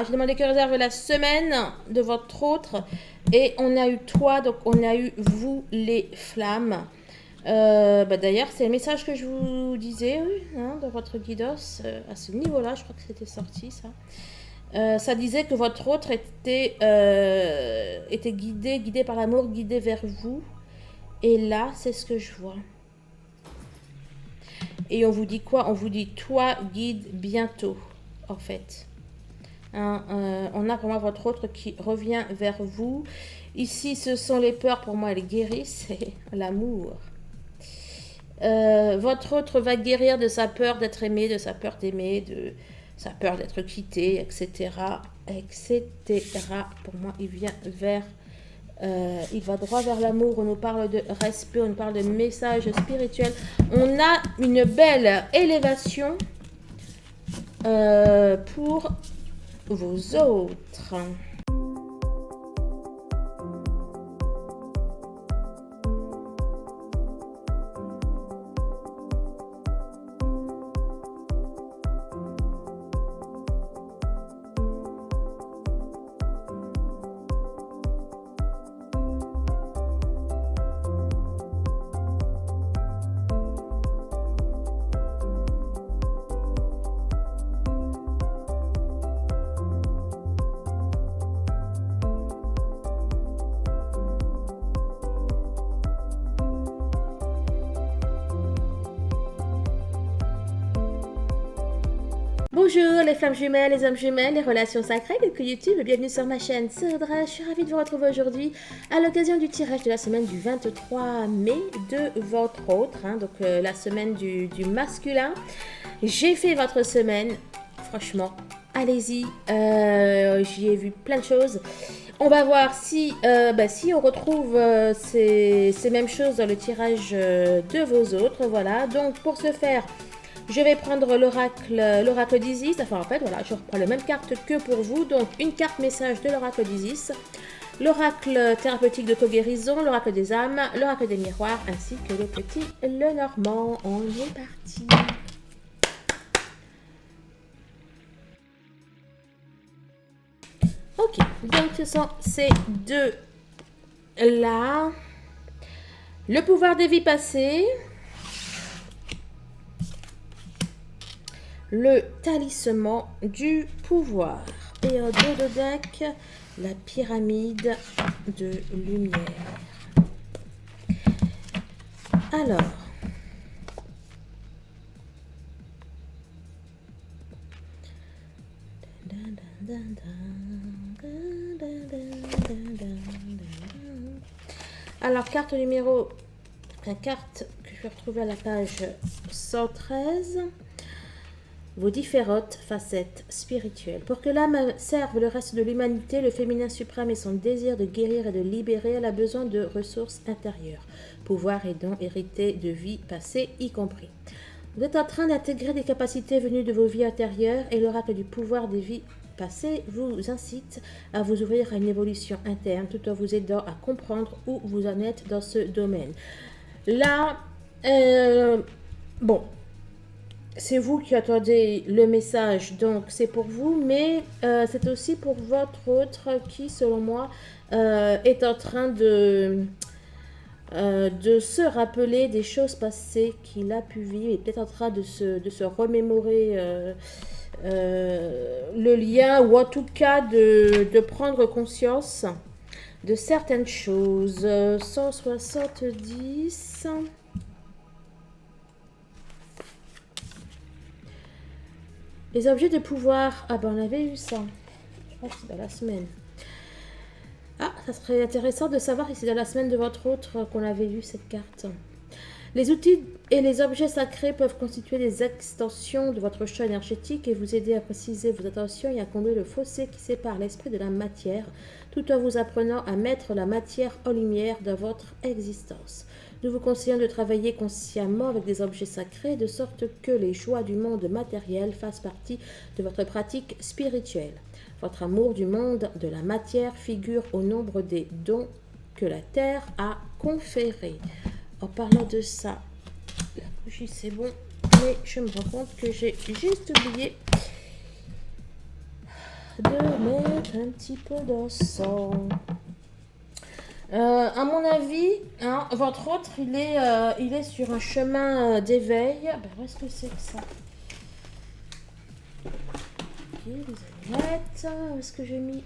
J'ai demandé que réserve la semaine de votre autre. Et on a eu toi, donc on a eu vous les flammes. D'ailleurs, c'est le message que je vous disais oui, hein, dans votre guidos. À ce niveau-là, je crois que c'était sorti ça. Ça disait que votre autre était guidé par l'amour, guidé vers vous. Et là, c'est ce que je vois. Et on vous dit quoi? On vous dit, toi, guide bientôt, en fait. Hein, on a vraiment votre autre qui revient vers vous. Ici, ce sont les peurs, pour moi, elles guérissent. C'est l'amour. Votre autre va guérir de sa peur d'être aimé, de sa peur d'aimer, de sa peur d'être quitté, etc. etc. Pour moi, il vient vers... il va droit vers l'amour. On nous parle de respect, on nous parle de message spirituel. On a une belle élévation pour vos autres. Bonjour les femmes jumelles, les hommes jumelles, les relations sacrées, coucou YouTube, bienvenue sur ma chaîne, c'est Audrey, je suis ravie de vous retrouver aujourd'hui à l'occasion du tirage de la semaine du 23 mai de votre autre, hein, donc la semaine du masculin. J'ai fait votre semaine, franchement, allez-y, j'y ai vu plein de choses. On va voir si on retrouve ces mêmes choses dans le tirage de vos autres, voilà. Donc pour ce faire, je vais prendre l'oracle d'Isis. Enfin, en fait, voilà, je reprends la même carte que pour vous. Donc, une carte message de l'oracle d'Isis, l'oracle thérapeutique de co-guérison, l'oracle des âmes, l'oracle des miroirs, ainsi que le petit Lenormand. On est parti. Ok, donc ce sont ces deux-là. Le pouvoir des vies passées. Le talisman du pouvoir. Et en dos de deck, la pyramide de lumière. Alors. Alors, carte numéro... La carte que je vais retrouver à la page 113. Vos différentes facettes spirituelles. Pour que l'âme serve le reste de l'humanité, le féminin suprême et son désir de guérir et de libérer, elle a besoin de ressources intérieures, pouvoirs et dons hérités de vies passées y compris. Vous êtes en train d'intégrer des capacités venues de vos vies antérieures et l'oracle du pouvoir des vies passées vous incite à vous ouvrir à une évolution interne tout en vous aidant à comprendre où vous en êtes dans ce domaine. Là, bon, c'est vous qui attendez le message, donc c'est pour vous, mais c'est aussi pour votre autre qui, selon moi, est en train de se rappeler des choses passées qu'il a pu vivre, et peut-être en train de se remémorer le lien, ou en tout cas de prendre conscience de certaines choses. 170... Les objets de pouvoir. Ah ben on avait eu ça. Je crois que c'est dans la semaine. Ah, ça serait intéressant de savoir si c'est dans la semaine de votre autre qu'on avait eu cette carte. Les outils et les objets sacrés peuvent constituer des extensions de votre champ énergétique et vous aider à préciser vos intentions et à combler le fossé qui sépare l'esprit de la matière, tout en vous apprenant à mettre la matière en lumière dans votre existence. Nous vous conseillons de travailler consciemment avec des objets sacrés de sorte que les joies du monde matériel fassent partie de votre pratique spirituelle. Votre amour du monde de la matière figure au nombre des dons que la terre a conférés. En parlant de ça, la bougie c'est bon, mais je me rends compte que j'ai juste oublié de mettre un petit peu d'encens. À mon avis, hein, votre autre, il est sur un chemin d'éveil. Ben, où est-ce que c'est que ça? Ok, les allumettes. Où est-ce que j'ai mis?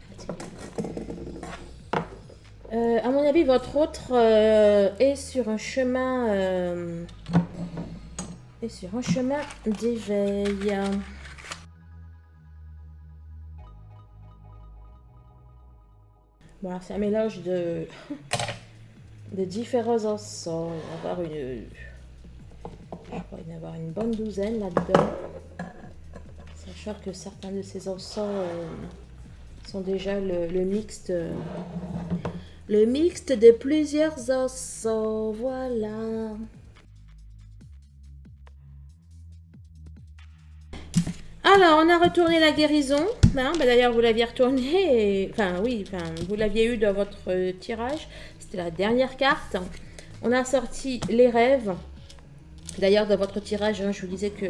À mon avis, votre autre est sur un chemin d'éveil. Voilà, c'est un mélange de différents encens. Il va y avoir je crois qu'il va y avoir une bonne douzaine là-dedans. Sachant que certains de ces encens sont déjà le mixte de plusieurs encens. Voilà. Alors, on a retourné la guérison. Hein, bah d'ailleurs, vous l'aviez retournée. Enfin, oui, vous l'aviez eu dans votre tirage. C'était la dernière carte. On a sorti les rêves. D'ailleurs, dans votre tirage, hein, je vous disais que...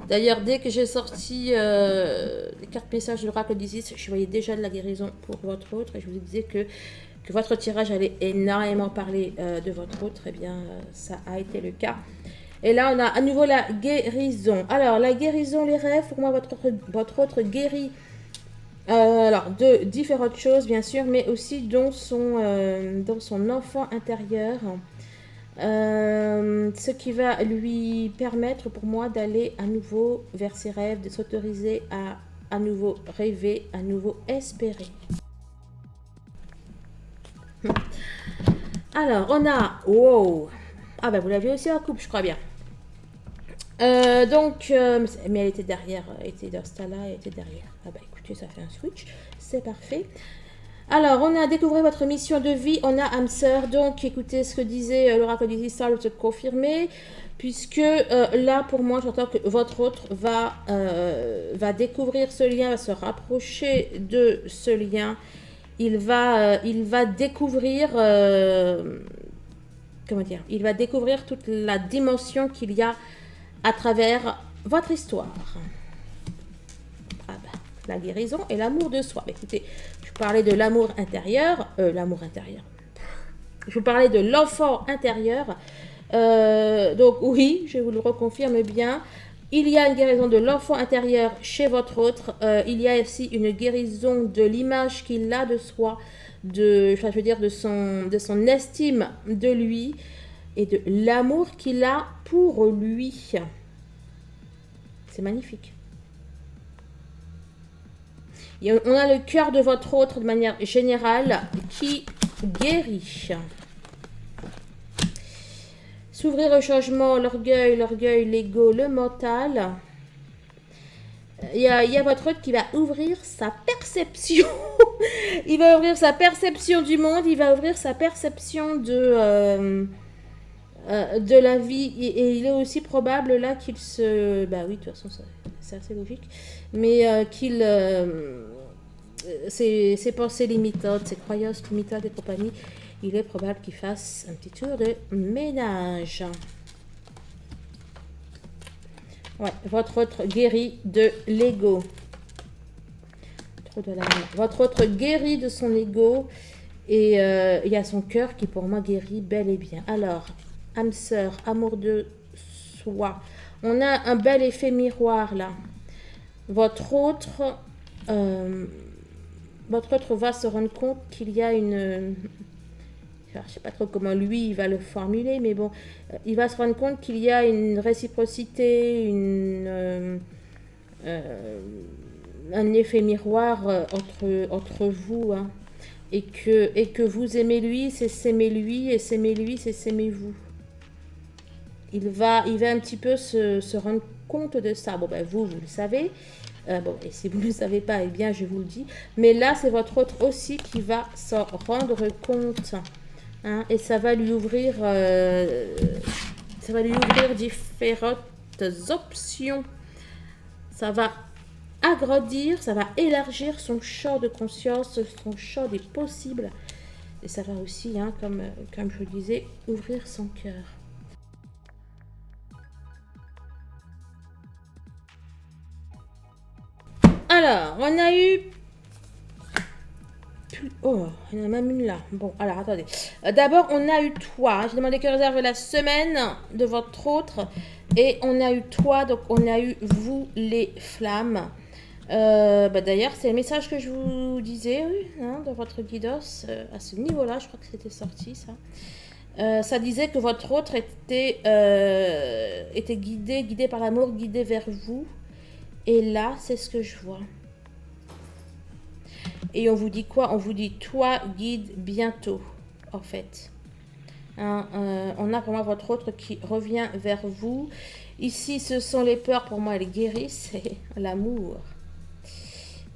D'ailleurs, dès que j'ai sorti les cartes messages de l'oracle d'Isis, je voyais déjà de la guérison pour votre autre. Et je vous disais que votre tirage allait énormément parler de votre autre. Eh bien, ça a été le cas. Et là, on a à nouveau la guérison. Alors, la guérison, les rêves, pour moi, votre autre guérit alors, de différentes choses, bien sûr, mais aussi dans son enfant intérieur. Ce qui va lui permettre, pour moi, d'aller à nouveau vers ses rêves, de s'autoriser à nouveau rêver, à nouveau espérer. Alors, on a... Wow! Ah ben, vous l'aviez aussi en couple, je crois bien. Mais elle était derrière, elle était dans ce tas-là, elle était derrière. Ah bah écoutez, ça fait un switch, c'est parfait. Alors, on a découvert votre mission de vie, on a âme sœur, donc écoutez ce que disait l'oracle d'Isis, ça va se confirmer, puisque là, pour moi, j'entends que votre autre va découvrir ce lien, va se rapprocher de ce lien, il va découvrir... comment dire? Il va découvrir toute la dimension qu'il y a à travers votre histoire. Ah ben, la guérison et l'amour de soi. Écoutez, je vous parlais de l'amour intérieur. Je vous parlais de l'enfant intérieur. Donc oui, je vous le reconfirme bien. Il y a une guérison de l'enfant intérieur chez votre autre. Il y a aussi une guérison de l'image qu'il a de soi, de son estime de lui et de l'amour qu'il a pour lui. C'est magnifique. Et on a le cœur de votre autre de manière générale qui guérit. S'ouvrir au changement, l'orgueil, l'ego, le mental. Il y a votre autre qui va ouvrir sa perception. Il va ouvrir sa perception du monde, il va ouvrir sa perception de la vie. Et il est aussi probable là qu'il se... Bah oui, de toute façon, c'est assez logique. Mais ses pensées limitantes, ses croyances limitantes et compagnie, il est probable qu'il fasse un petit tour de ménage. Ouais, votre autre guérit de l'ego. Votre autre guérit de son ego. Et il y a son cœur qui, pour moi, guérit bel et bien. Alors, âme sœur, amour de soi. On a un bel effet miroir, là. Votre autre va se rendre compte qu'il y a une... Alors, je ne sais pas trop comment lui, il va le formuler, mais bon, il va se rendre compte qu'il y a une réciprocité, un effet miroir entre vous, hein, et que vous aimez lui, c'est s'aimer lui, et s'aimer lui, c'est s'aimer vous. Il va un petit peu se rendre compte de ça. Bon, ben vous le savez. Bon, et si vous ne le savez pas, eh bien, je vous le dis. Mais là, c'est votre autre aussi qui va s'en rendre compte. Hein, et ça va lui ouvrir différentes options. Ça va agrandir, ça va élargir son champ de conscience, son champ des possibles. Et ça va aussi, hein, comme je vous disais, ouvrir son cœur. Alors, on a eu Oh, il y en a même une là. Bon, alors attendez. D'abord, on a eu toi. J'ai demandé que réserve la semaine de votre autre. Et on a eu toi, donc on a eu vous les flammes. D'ailleurs, c'est le message que je vous disais oui, hein, dans votre guidos. À ce niveau-là, je crois que c'était sorti ça. Ça disait que votre autre était guidé par l'amour, guidé vers vous. Et là, c'est ce que je vois. Et on vous dit quoi? On vous dit, toi, guide bientôt, en fait. Hein, on a pour moi votre autre qui revient vers vous. Ici, ce sont les peurs, pour moi, elles guérissent. C'est l'amour.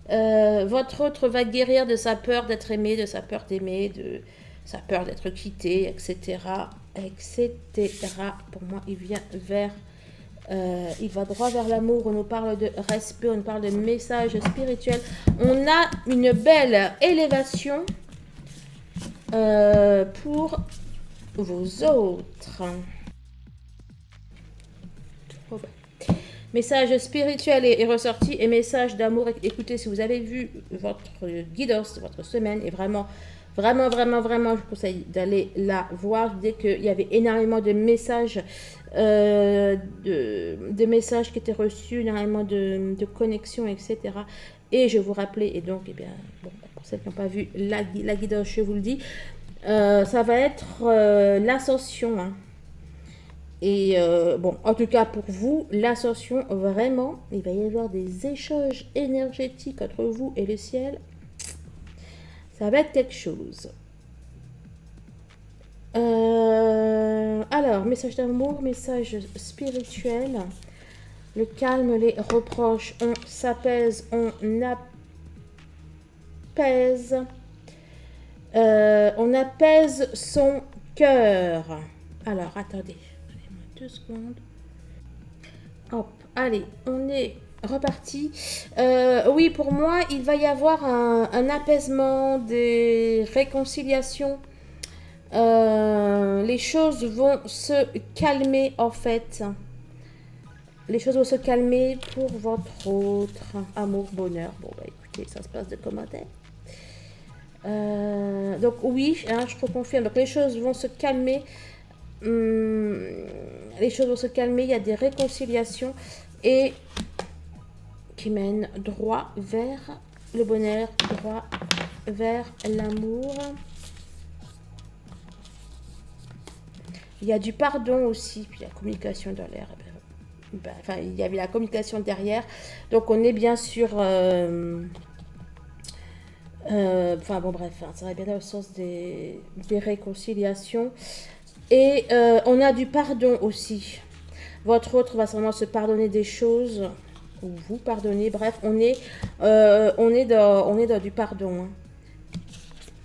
Votre autre va guérir de sa peur d'être aimé, de sa peur d'aimer, de sa peur d'être quitté, etc. etc. Pour moi, il vient vers... il va droit vers l'amour, on nous parle de respect, on nous parle de message spirituel. On a une belle élévation pour vos autres. Oh ben. Message spirituel est ressorti et message d'amour. Écoutez, si vous avez vu votre guidance, votre semaine, et vraiment, je vous conseille d'aller la voir. Dès qu'il y avait énormément de messages, de messages qui étaient reçus, énormément de connexions, etc. Et je vous rappelais, et donc, eh bien, bon, pour celles qui n'ont pas vu la guidance, je vous le dis, ça va être l'ascension, hein. Et bon, en tout cas pour vous, l'ascension, vraiment, il va y avoir des échanges énergétiques entre vous et le ciel. Ça va être quelque chose. Alors, message d'amour, message spirituel. Le calme, les reproches, on s'apaise, on apaise. On apaise son cœur. Alors, attendez. 2 secondes. Hop, allez, on est reparti. Oui, pour moi, il va y avoir un apaisement, des réconciliations. Les choses vont se calmer, en fait. Les choses vont se calmer pour votre autre amour, bonheur. Bon, bah écoutez, ça se passe de commentaires. Donc oui, hein, je reconfirme. Donc les choses vont se calmer. Les choses vont se calmer, il y a des réconciliations et qui mènent droit vers le bonheur, droit vers l'amour. Il y a du pardon aussi, puis la communication dans l'air. Enfin, il y avait la communication derrière. Donc on est bien sûr... enfin bon bref, hein, ça va bien dans le sens des réconciliations. Et on a du pardon aussi. Votre autre va sûrement se pardonner des choses, ou vous pardonner. Bref, on est dans du pardon. Hein.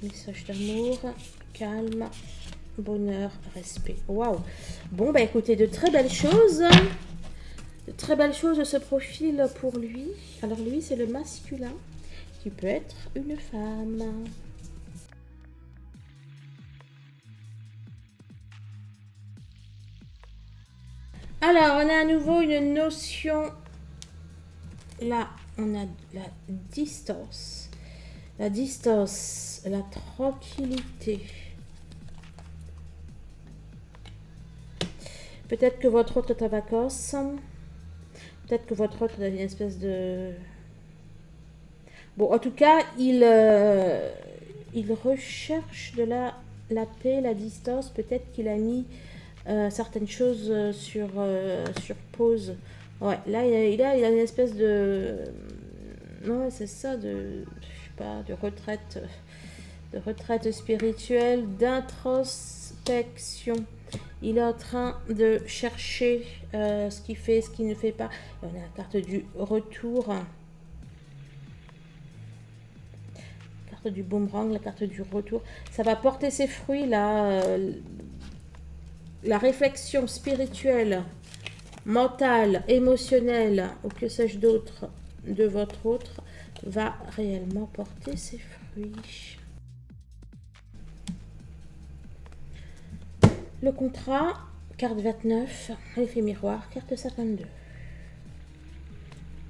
Message d'amour, calme, bonheur, respect. Waouh. Bon, bah écoutez, de très belles choses. De très belles choses se profilent pour lui. Alors lui, c'est le masculin, qui peut être une femme. Alors, on a à nouveau une notion. Là, on a la distance. La distance, la tranquillité. Peut-être que votre autre est en vacances. Peut-être que votre autre a une espèce de... Bon, en tout cas, il recherche de la paix, la distance. Peut-être qu'il a mis... certaines choses sur pause. Ouais, là, il a une espèce de... Non, c'est ça, je sais pas, de retraite spirituelle, d'introspection. Il est en train de chercher ce qu'il fait, ce qu'il ne fait pas. Et on a la carte du retour. Carte du boomerang, la carte du retour. Ça va porter ses fruits, là. La réflexion spirituelle, mentale, émotionnelle, ou que sais-je d'autre, de votre autre, va réellement porter ses fruits. Le contrat, carte 29, l'effet miroir, carte 52.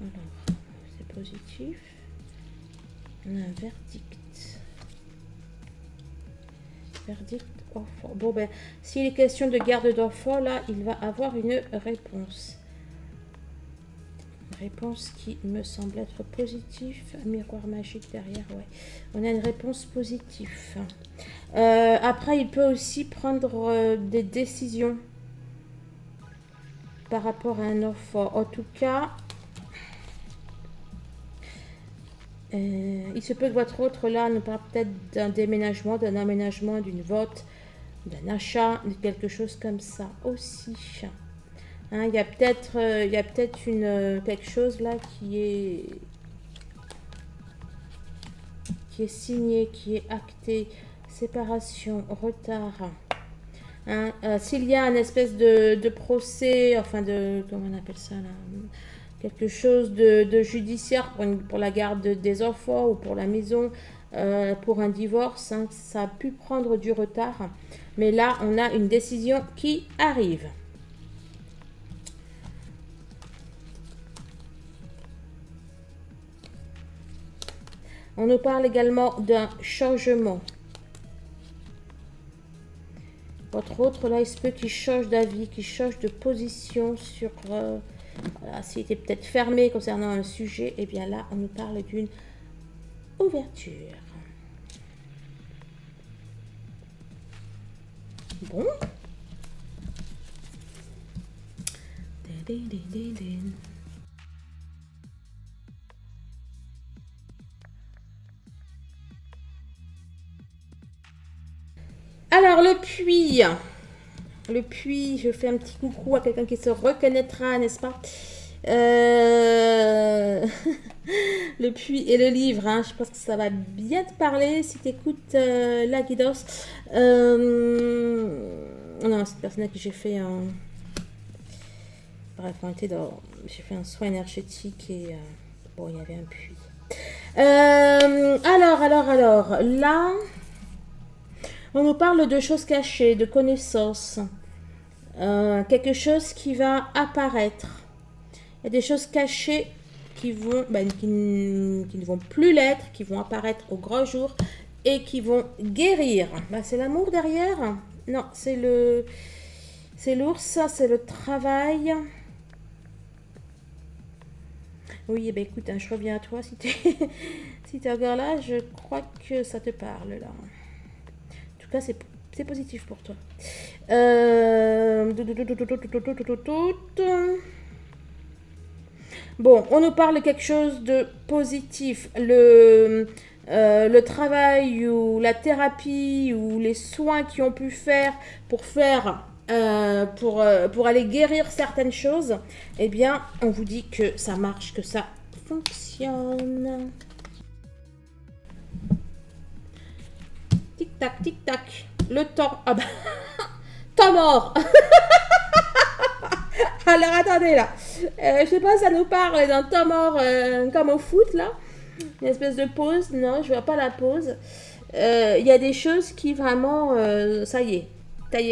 Alors, c'est positif. On a un verdict. Verdict enfant. Bon, ben, s'il est question de garde d'enfant, là, il va avoir une réponse. Réponse qui me semble être positive. Miroir magique derrière, ouais. On a une réponse positive. Après, il peut aussi prendre des décisions par rapport à un enfant. En tout cas, il se peut que votre autre là nous parle peut-être d'un déménagement, d'un aménagement, d'une vente, d'un achat, de quelque chose comme ça aussi. Hein, il y a peut-être quelque chose là qui est signé, qui est acté. Séparation, retard. Hein, s'il y a une espèce de procès, enfin de, comment on appelle ça là, quelque chose de judiciaire pour la garde des enfants ou pour la maison, pour un divorce, hein, ça a pu prendre du retard. Mais là, on a une décision qui arrive. On nous parle également d'un changement. Votre autre, là, il se peut qu'il change d'avis, qu'il change de position sur... voilà, s'il était peut-être fermé concernant un sujet, et bien là, on nous parle d'une ouverture. Bon. Alors, le puits. Le puits, je fais un petit coucou à quelqu'un qui se reconnaîtra, n'est-ce pas? Le puits et le livre, hein, je pense que ça va bien te parler si tu écoutes la Guidos. Non, c'est une personne à qui j'ai fait un... Bref, j'ai fait un soin énergétique et bon, il y avait un puits. Alors, là, on nous parle de choses cachées, de connaissances. Quelque chose qui va apparaître. Il y a des choses cachées qui ne vont plus l'être, qui vont apparaître au grand jour et qui vont guérir. C'est l'amour derrière? Non, c'est l'ours, ça c'est le travail. Oui, écoute, hein, je reviens à toi si tu es encore là, je crois que ça te parle là. En tout cas, c'est positif pour toi. Bon, on nous parle de quelque chose de positif. Le travail ou la thérapie ou les soins qu'ils ont pu faire pour aller guérir certaines choses, eh bien, on vous dit que ça marche, que ça fonctionne. Tic-tac, tic-tac. Le temps. Ah bah, temps mort. Alors, attendez, là. Je sais pas, ça nous parle d'un temps mort comme au foot, là. Une espèce de pause. Non, je vois pas la pause. Il y a des choses qui vraiment... ça y est,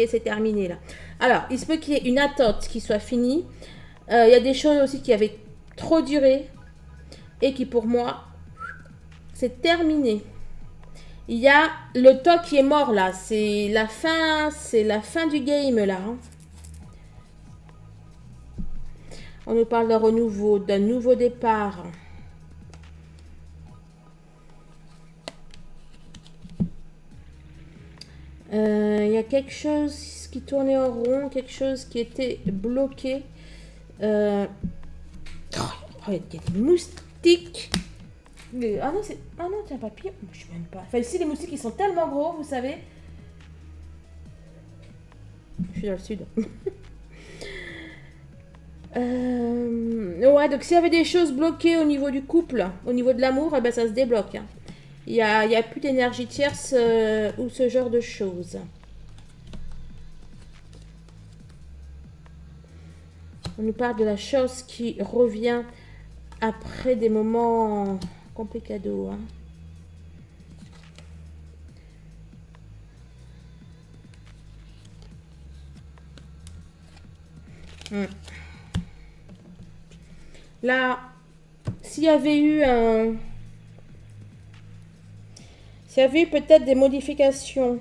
c'est terminé, là. Alors, il se peut qu'il y ait une attente qui soit finie. Il y a des choses aussi qui avaient trop duré et qui, pour moi, c'est terminé. Il y a le temps qui est mort, là. C'est la fin du game, là. Hein. On nous parle d'un renouveau, d'un nouveau départ. Il y a quelque chose qui tournait en rond, quelque chose qui était bloqué. Il y a des moustiques. Ah non, c'est un papillon. Je sais même pas. Enfin, ici, les moustiques, ils sont tellement gros, vous savez. Je suis dans le sud. Ouais, donc s'il y avait des choses bloquées au niveau du couple, au niveau de l'amour, eh ben, ça se débloque. Hein. Il y a plus d'énergie tierce ou ce genre de choses. On nous parle de la chose qui revient après des moments complicados. Hein. Là, s'il y avait eu peut-être des modifications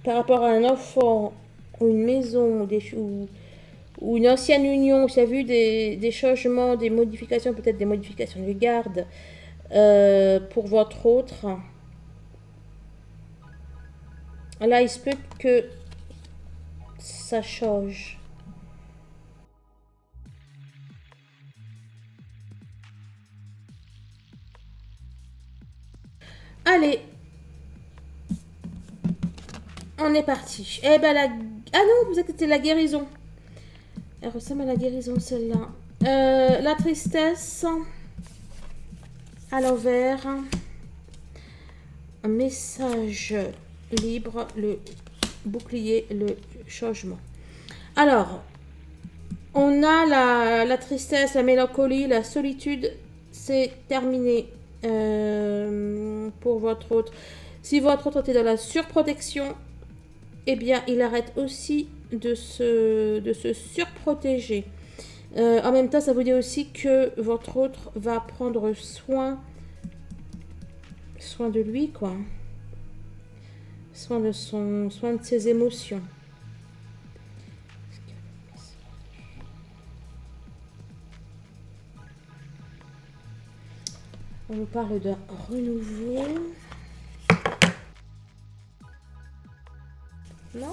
par rapport à un enfant ou une maison ou une ancienne union, qui a vu des changements, des modifications, peut-être des modifications de garde pour votre autre. Là, il se peut que ça change. Allez, on est parti. Eh ben la... Ah non, vous êtes la guérison. Elle ressemble à la guérison celle-là. La tristesse à l'envers. Un message libre, le bouclier, le changement. Alors, on a la tristesse, la mélancolie, la solitude. C'est terminé pour votre autre. Si votre autre est dans la surprotection, eh bien, il arrête aussi de se surprotéger. En même temps, ça vous dit aussi que votre autre va prendre soin de lui, quoi. Soin de ses émotions. On nous parle d'un renouveau. Non?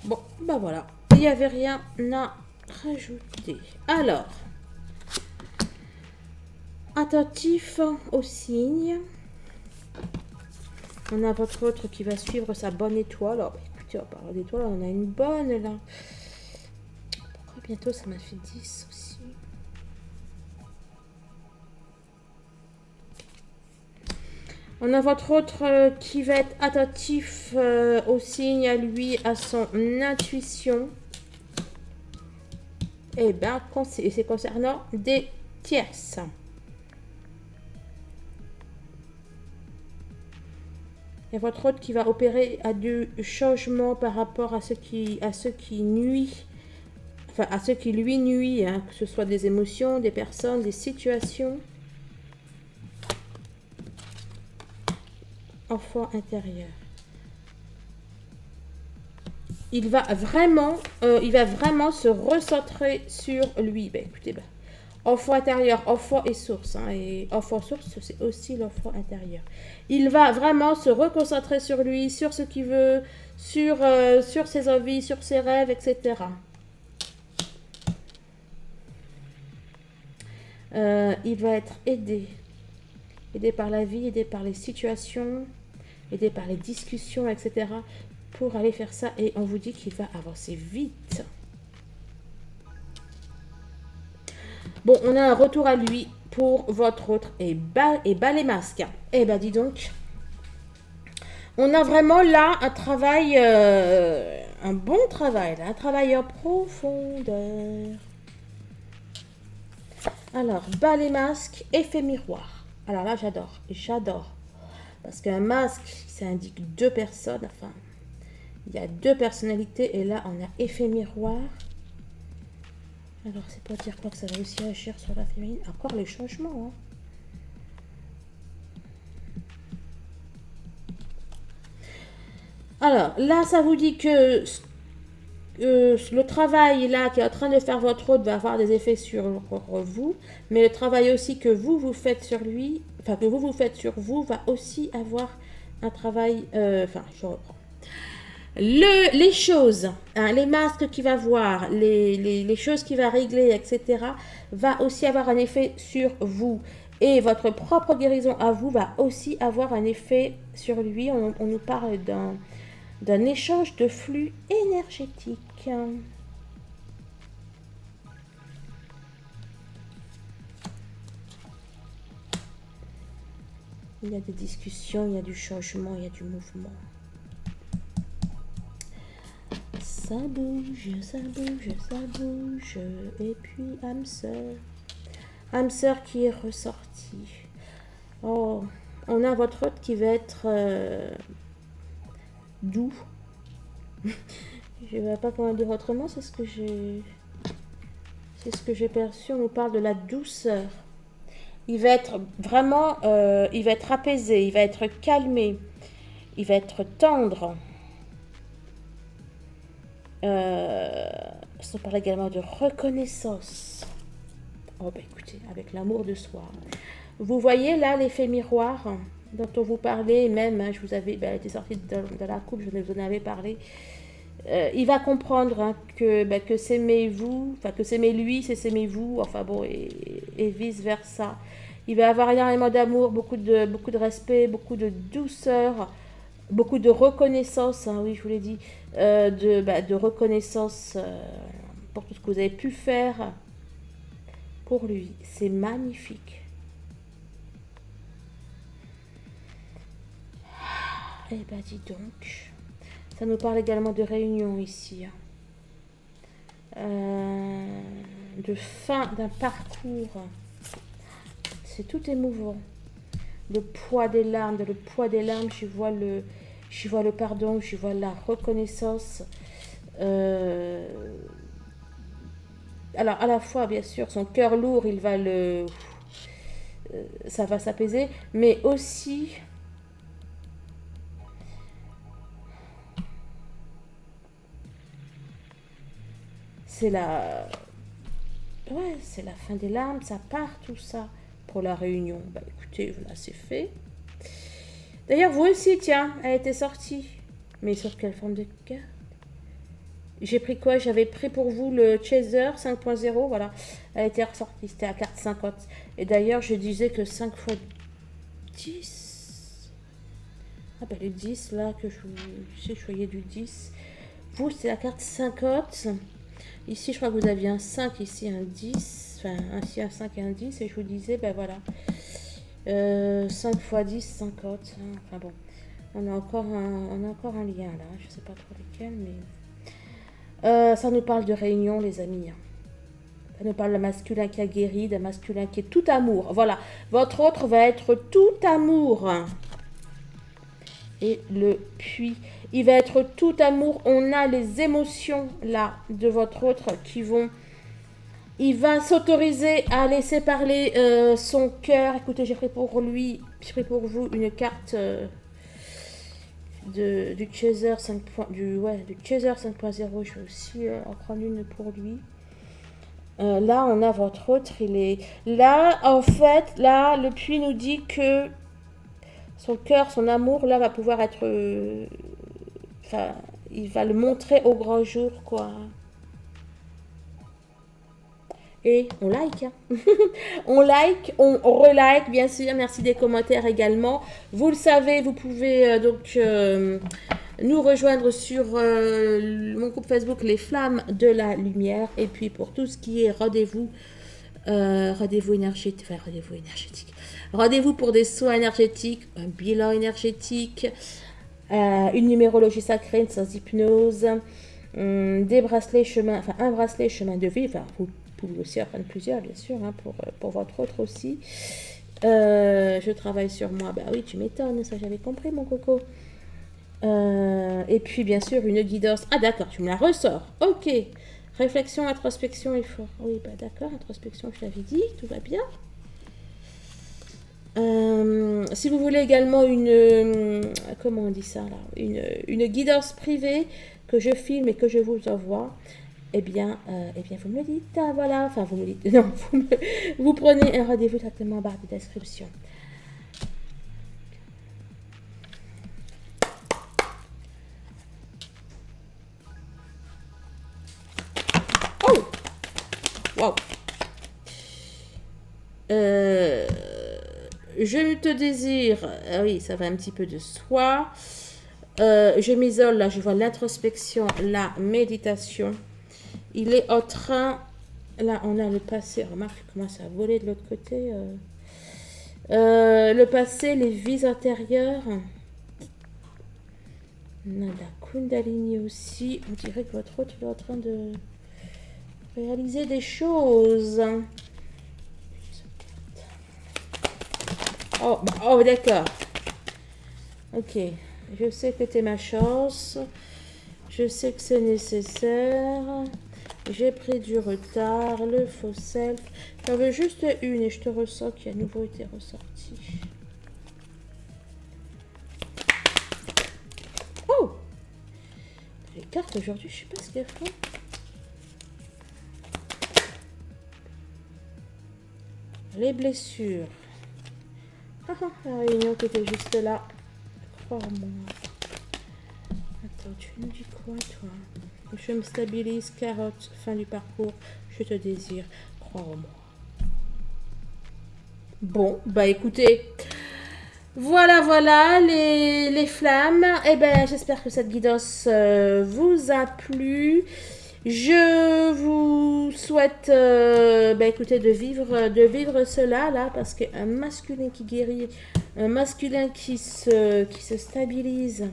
Bon, bah voilà. Il n'y avait rien à rajouter. Alors, attentif aux signes. On a votre autre qui va suivre sa bonne étoile. Alors, écoutez, on va parler d'étoile, on en a une bonne là. Pourquoi bientôt ça m'a fait 10 aussi? On a votre autre qui va être attentif aux signes, à lui, à son intuition. Eh bien, c'est concernant des tierces. Et votre autre qui va opérer à du changement par rapport à ce qui nuit, enfin à ce qui lui nuit, hein, que ce soit des émotions, des personnes, des situations. Enfant intérieur. Il va vraiment se recentrer sur lui. Ben, écoutez, ben, enfant intérieur, enfant et source. Hein, et enfant source, c'est aussi l'enfant intérieur. Il va vraiment se reconcentrer sur lui, sur ce qu'il veut, sur ses envies, sur ses rêves, etc. Il va être aidé par la vie, aidé par les situations, aidé par les discussions, etc. pour aller faire ça. Et on vous dit qu'il va avancer vite. Bon, on a un retour à lui pour votre autre et bas les masques. Eh ben, dis donc. On a vraiment là un travail, un bon travail, là, un travail en profondeur. Alors, bas les masques, effet miroir. Alors là, j'adore. Parce qu'un masque, ça indique deux personnes, enfin, il y a deux personnalités, et là, on a effet miroir. Alors, c'est pour dire quoi que ça va aussi agir sur la féminine. Encore les changements, hein. Alors, là, ça vous dit que le travail là qui est en train de faire votre autre va avoir des effets sur vous, mais le travail aussi que vous faites sur lui, enfin que vous faites sur vous, va aussi avoir un travail, enfin je reprends. Les choses, hein, les masques qu'il va voir, les choses qu'il va régler, etc., va aussi avoir un effet sur vous. Et votre propre guérison à vous va aussi avoir un effet sur lui. On nous parle d'un échange de flux énergétique. Il y a des discussions, il y a du changement, il y a du mouvement. Ça bouge, ça bouge, ça bouge. Et puis âme sœur qui est ressortie. Oh, on a votre autre qui va être doux. Je ne sais pas comment dire autrement, c'est ce que j'ai perçu. On nous parle de la douceur. Il va être vraiment, il va être apaisé, il va être calmé, il va être tendre. Ça parle également de reconnaissance. Oh, bah écoutez, avec l'amour de soi. Vous voyez là l'effet miroir dont on vous parlait, même, hein, je vous avais, elle était sortie de la coupe, je vous en avais parlé. Il va comprendre hein, que s'aimer vous, enfin que s'aimer lui, c'est s'aimer vous, enfin bon, et vice versa. Il va avoir énormément d'amour, beaucoup de respect, beaucoup de douceur, beaucoup de reconnaissance, hein, oui, je vous l'ai dit, de reconnaissance pour tout ce que vous avez pu faire pour lui. C'est magnifique. Eh ben, dis donc. Ça nous parle également de réunion ici. De fin d'un parcours. C'est tout émouvant. Le poids des larmes, j'y vois le pardon, j'y vois la reconnaissance. Alors, à la fois, bien sûr, son cœur lourd, ça va s'apaiser, mais aussi... c'est la fin des larmes, ça part tout ça pour la réunion. Bah écoutez, voilà, c'est fait. D'ailleurs, vous aussi, tiens, elle était sortie. Mais sur quelle forme de carte? J'ai pris quoi? J'avais pris pour vous le Chaser 5.0, voilà. Elle était ressortie, c'était à carte 50. Et d'ailleurs, je disais que 5 fois 10... Ah bah le 10, là, que je voyais du 10. Vous, c'est la carte 50. Ici, je crois que vous aviez un 5, ici un 10. Enfin, ici un 5 et un 10. Et je vous disais, ben voilà. 5 x 10, 50. Hein. Enfin bon, on a encore un lien là. Je ne sais pas trop lequel, mais... ça nous parle de réunion, les amis. Ça nous parle d'un masculin qui a guéri, d'un masculin qui est tout amour. Voilà, votre autre va être tout amour. Et le puits, il va être tout amour. On a les émotions là de votre autre qui vont... Il va s'autoriser à laisser parler son cœur. Écoutez, j'ai pris pour lui, j'ai pris pour vous une carte du Chaser 5. Du Chaser 5.0. Je vais aussi en prendre une pour lui. Là, on a votre autre. Il est là. En fait, là, le puits nous dit que son cœur, son amour, là, va pouvoir être... Enfin, il va le montrer au grand jour, quoi. Et on like. Hein. On like, on relike, bien sûr. Merci des commentaires également. Vous le savez, vous pouvez nous rejoindre sur mon groupe Facebook Les Flammes de la Lumière. Et puis pour tout ce qui est rendez-vous énergétique, rendez-vous pour des soins énergétiques, un bilan énergétique, une numérologie sacrée, une séance d'hypnose, des bracelets chemin, enfin un bracelet chemin de vie, enfin vous pouvez aussi en prendre plusieurs bien sûr, hein, pour votre autre aussi. Je travaille sur moi, bah oui tu m'étonnes, ça j'avais compris mon coco. Et puis bien sûr une guidance, ah d'accord tu me la ressors, ok. Réflexion, introspection, effort. Oui, bah d'accord, introspection, je l'avais dit, tout va bien. Si vous voulez également comment on dit ça là, une guidance privée que je filme et que je vous envoie, eh bien vous me le dites, hein, voilà, enfin vous me dites, non, vous prenez un rendez-vous directement en barre de description. Oh, wow. Je te désire, ah oui, ça va un petit peu de soi. Je m'isole, là, je vois l'introspection, la méditation. Il est en train, là, on a le passé, remarque, il commence à voler de l'autre côté. Le passé, les vies antérieures. On a la Kundalini aussi. On dirait que votre autre est en train de réaliser des choses. Oh d'accord. Ok. Je sais que tu es ma chance. Je sais que c'est nécessaire. J'ai pris du retard. Le faux self. J'en veux juste une et je te ressens qui a à nouveau été ressorti. Oh! Les cartes aujourd'hui, je sais pas ce qu'elles font. Les blessures. Ah, la réunion qui était juste là. Crois-moi. Attends, tu me dis quoi, toi? Je me stabilise, carotte, fin du parcours. Je te désire. Crois-moi. Bon, bah écoutez. Voilà, les flammes. Eh ben, j'espère que cette guidance vous a plu. Je vous souhaite, bah, écoutez, de vivre cela là, parce qu'un masculin qui guérit, un masculin qui se stabilise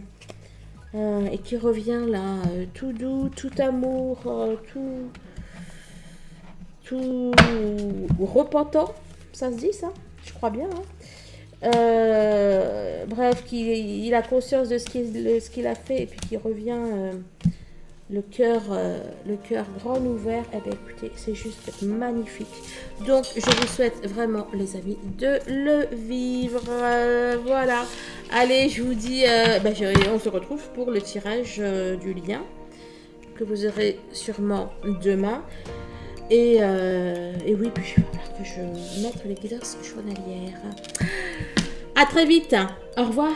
et qui revient là, tout doux, tout amour, tout repentant, ça se dit ça? Je crois bien, hein. Bref, il a conscience de ce qu'il a fait et puis qu'il revient le cœur grand ouvert. Eh bien, écoutez, c'est juste magnifique. Donc, je vous souhaite vraiment, les amis, de le vivre. Voilà. Allez, je vous dis, on se retrouve pour le tirage du lien que vous aurez sûrement demain. Et oui, puis il va falloir que je mette les guidances journalières. À très vite. Au revoir.